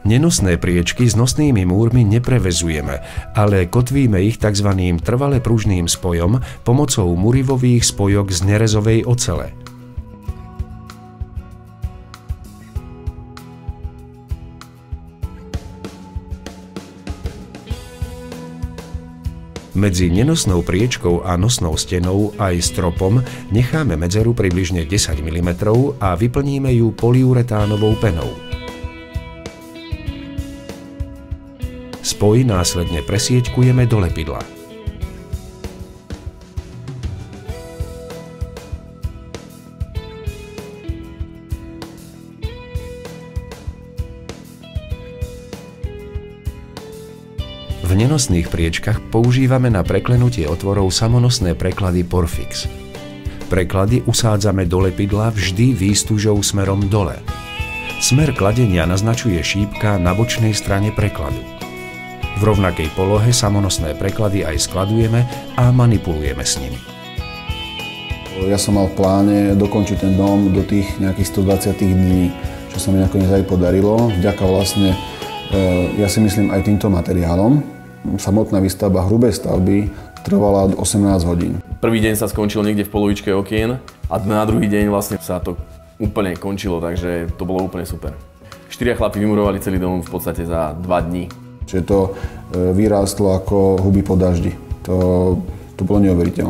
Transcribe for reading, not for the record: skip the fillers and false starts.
Nenosné priečky s nosnými múrmi neprevezujeme, ale kotvíme ich tzv. Trvale pružným spojom pomocou murivových spojok z nerezovej ocele. Medzi nenosnou priečkou a nosnou stenou aj stropom necháme medzeru približne 10 mm a vyplníme ju polyuretánovou penou. Spoj následne presieťkujeme do lepidla. V nenosných priečkach používame na preklenutie otvorov samonosné preklady Porfix. Preklady usádzame do lepidla vždy výstužou smerom dole. Smer kladenia naznačuje šípka na bočnej strane prekladu. V rovnakej polohe samonosné preklady aj skladujeme a manipulujeme s nimi. Ja som mal v pláne dokončiť ten dom do tých nejakých 120 dní, čo sa mi nakoniec aj podarilo. Vďaka vlastne, ja si myslím, aj týmto materiálom. Samotná výstavba hrubej stavby trvala 18 hodín. Prvý deň sa skončil niekde v polovičke okien a na druhý deň vlastne sa to úplne končilo, takže to bolo úplne super. 4 chlapi vymurovali celý dom v podstate za 2 dní. Čiže to vyrástlo ako huby po daždi. To bolo neuveriteľné.